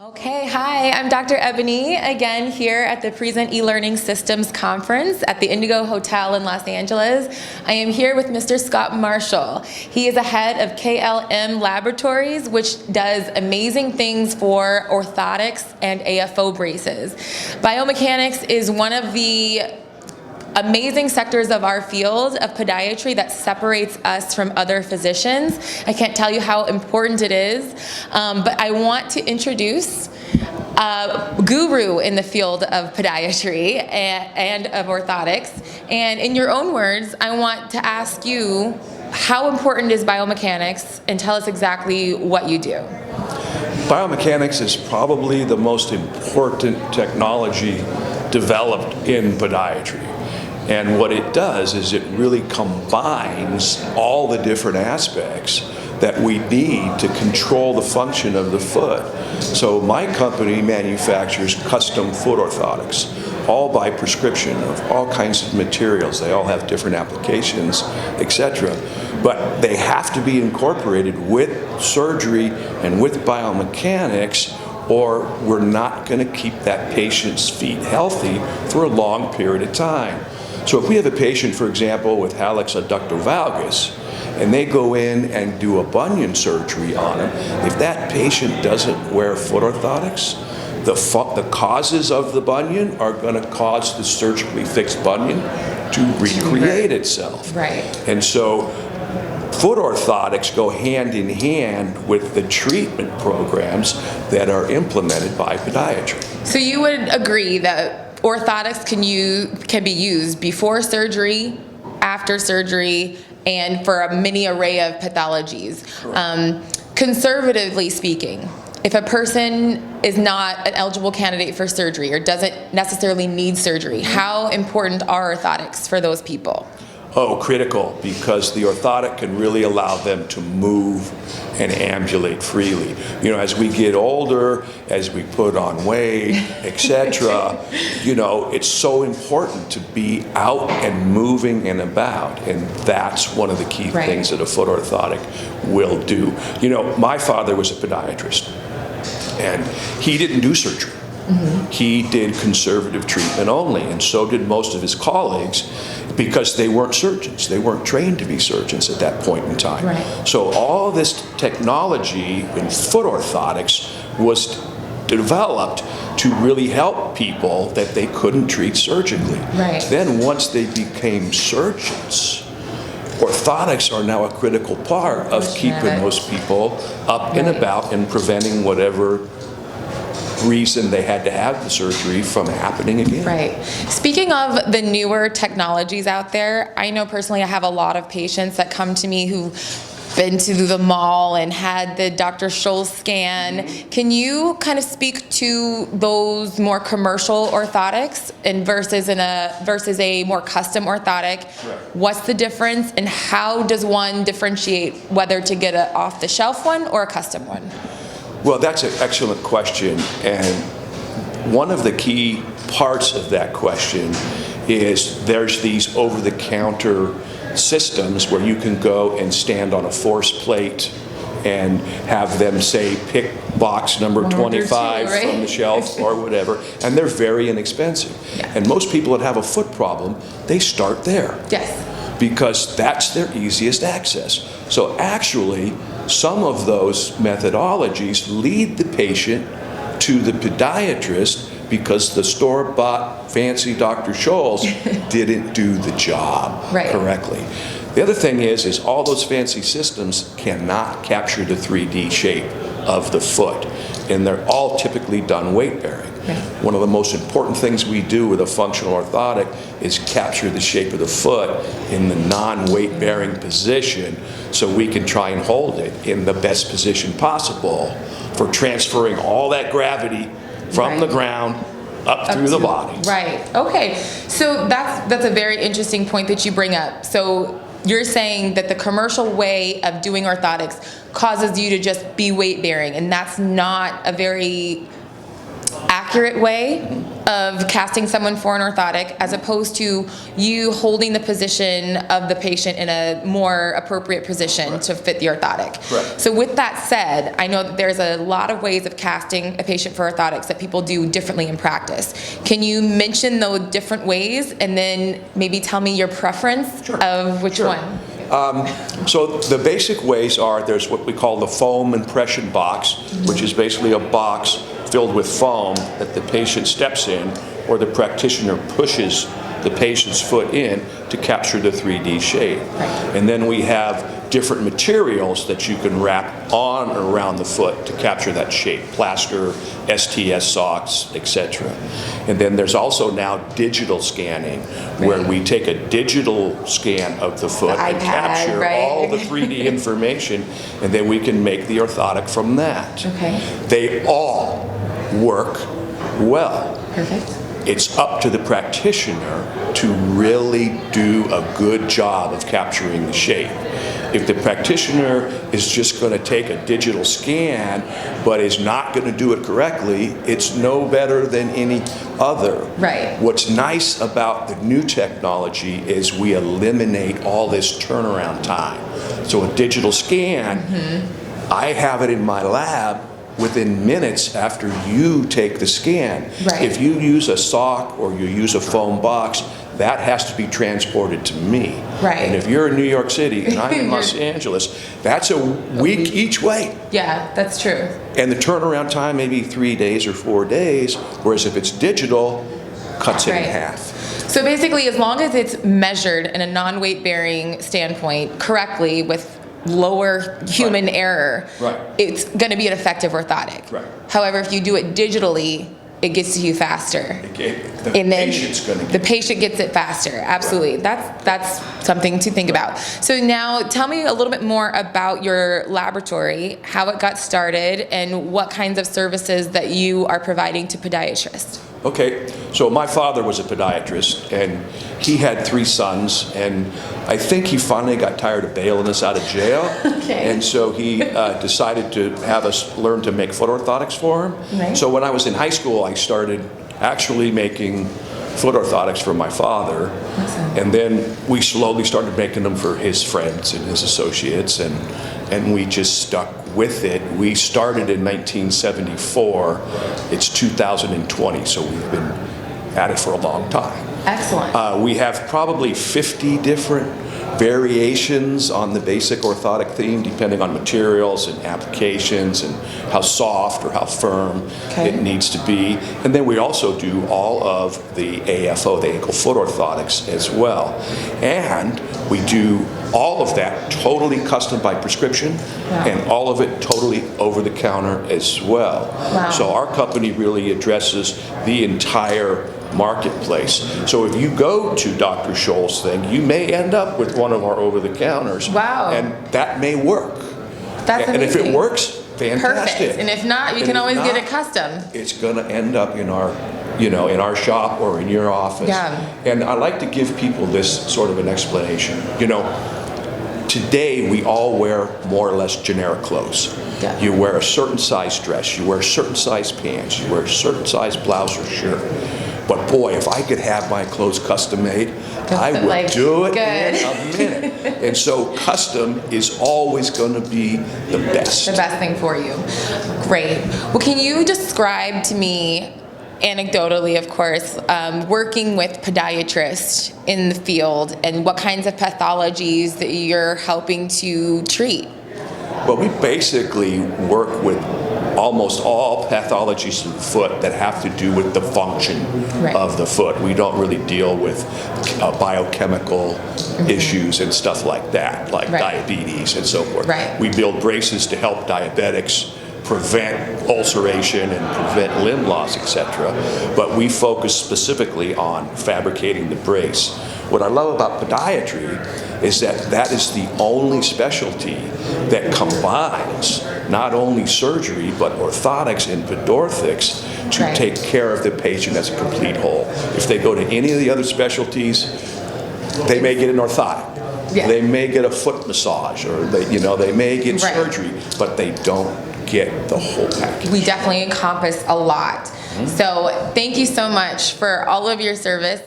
Okay, hi, I'm Dr. Ebony, again here at the Present eLearning Systems Conference at the Indigo Hotel in Los Angeles. I am here with Mr. Scott Marshall. He is a head of KLM Laboratories, which does amazing things for orthotics and AFO braces. Biomechanics is one of the amazing sectors of our field of podiatry that separates us from other physicians. I can't tell you how important it is, but I want to introduce a guru in the field of podiatry and of orthotics. And in your own words, I want to ask you, how important is biomechanics, and tell us exactly what you do. Biomechanics is probably the most important technology developed in podiatry. And what it does is it really combines all the different aspects that we need to control the function of the foot. So my company manufactures custom foot orthotics, all by prescription of all kinds of materials. They all have different applications, etc. But they have to be incorporated with surgery and with biomechanics, or we're not going to keep that patient's feet healthy for a long period of time. So if we have a patient, for example, with hallux adductor valgus, and they go in and do a bunion surgery on it, if that patient doesn't wear foot orthotics, the causes of the bunion are going to cause the surgically fixed bunion to recreate itself. Right. And so foot orthotics go hand in hand with the treatment programs that are implemented by podiatry. So you would agree that orthotics can be used before surgery, after surgery, and for a mini array of pathologies. Conservatively speaking, if a person is not an eligible candidate for surgery or doesn't necessarily need surgery, how important are orthotics for those people? Oh, critical, because the orthotic can really allow them to move and ambulate freely. You know, as we get older, as we put on weight, etc., you know, it's so important to be out and moving and about, and that's one of the key things that a foot orthotic will do. You know, my father was a podiatrist, and he didn't do surgery. He did conservative treatment only, and so did most of his colleagues, because they weren't surgeons. They weren't trained to be surgeons at that point in time. Right. So all this technology in foot orthotics was developed to really help people that they couldn't treat surgically. Right. Then once they became surgeons, orthotics are now a critical part of keeping those people up and about and preventing whatever reason they had to have the surgery from happening again. Right. Speaking of the newer technologies out there, I know personally I have a lot of patients that come to me who've been to the mall and had the Dr. Scholl scan. Can you kind of speak to those more commercial orthotics and versus a more custom orthotic? Right. What's the difference, and how does one differentiate whether to get an off-the-shelf one or a custom one? Well, that's an excellent question, and one of the key parts of that question is there's these over-the-counter systems where you can go and stand on a force plate and have them say pick box number 25 from the shelf or whatever, and they're very inexpensive. Yeah. And most people that have a foot problem, they start there. Yes. Because that's their easiest access. So actually, some of those methodologies lead the patient to the podiatrist because the store-bought fancy Dr. Scholl's didn't do the job correctly. The other thing is all those fancy systems cannot capture the 3D shape of the foot, and they're all typically done weight-bearing. One of the most important things we do with a functional orthotic is capture the shape of the foot in the non-weight-bearing position so we can try and hold it in the best position possible for transferring all that gravity from the ground up through the body. Right. Okay. So that's a very interesting point that you bring up. So you're saying that the commercial way of doing orthotics causes you to just be weight-bearing, and that's not a very accurate way of casting someone for an orthotic as opposed to you holding the position of the patient in a more appropriate position to fit the orthotic. Correct. So with that said, I know that there's a lot of ways of casting a patient for orthotics that people do differently in practice. Can you mention those different ways and then maybe tell me your preference of which one? So the basic ways are, there's what we call the foam impression box, which is basically a box filled with foam that the patient steps in, or the practitioner pushes the patient's foot in to capture the 3D shape. And then we have different materials that you can wrap on or around the foot to capture that shape: plaster, STS socks, etc. And then there's also now digital scanning, where we take a digital scan of the foot The and iPad, capture right? all the 3D information, and then we can make the orthotic from that. Okay. They all work well. Perfect. It's up to the practitioner to really do a good job of capturing the shape. If the practitioner is just going to take a digital scan but is not going to do it correctly, it's no better than any other. Right. What's nice about the new technology is we eliminate all this turnaround time. So a digital scan, I have it in my lab within minutes after you take the scan. Right. If you use a sock or you use a foam box, that has to be transported to me. Right. And if you're in New York City and I'm in Los Angeles, that's a week each way. Yeah, that's true. And the turnaround time may be 3 days or 4 days, whereas if it's digital, cuts it in Right. half. So basically, as long as it's measured in a non-weight bearing standpoint correctly with lower human error, Right. it's going to be an effective orthotic. Right. However, if you do it digitally, it gets to you faster. Okay? The And then patient's going to the get patient gets it faster. Absolutely. That's something to think about. So now tell me a little bit more about your laboratory, how it got started, and what kinds of services that you are providing to podiatrists. Okay, so my father was a podiatrist, and he had 3 sons, and I think he finally got tired of bailing us out of jail. Okay. And so he decided to have us learn to make foot orthotics for him. Right. So when I was in high school, I started actually making foot orthotics for my father. Awesome. And then we slowly started making them for his friends and his associates, and we just stuck with it. We started in 1974. It's 2020, so we've been at it for a long time. Excellent. We have probably 50 different variations on the basic orthotic theme, depending on materials and applications and how soft or how firm it needs to be. And then we also do all of the AFO, the ankle foot orthotics, as well. And we do all of that totally custom by prescription, and all of it totally over the counter as well. Wow. So our company really addresses the entire marketplace. So if you go to Dr. Scholl's thing, you may end up with one of our over-the-counters. Wow. And that may work. That's And if it amazing. works, fantastic. Perfect. And if not, you And can if always get it not, custom. It's going to end up in our, in our shop or in your office. Yeah. And I like to give people this sort of an explanation. Today we all wear more or less generic clothes. Yeah. You wear a certain size dress, you wear a certain size pants, you wear a certain size blouse or shirt. But boy, if I could have my clothes custom made, I would Like, do it good. in a minute. And so custom is always going to be the best. The best thing for you. Great. Well, can you describe to me, anecdotally, of course, working with podiatrists in the field and what kinds of pathologies that you're helping to treat? Well, we basically work with almost all pathologies of the foot that have to do with the function of the foot. We don't really deal with biochemical issues and stuff like that, like diabetes and so forth. Right. We build braces to help diabetics prevent ulceration and prevent limb loss, etc. But we focus specifically on fabricating the brace. What I love about podiatry is that that is the only specialty that combines not only surgery but orthotics and podorthics to take care of the patient as a complete whole. If they go to any of the other specialties, they may get an orthotic. Yeah. They may get a foot massage, or they may get Right. surgery, but they don't get the whole package. We definitely encompass a lot. So thank you so much for all of your service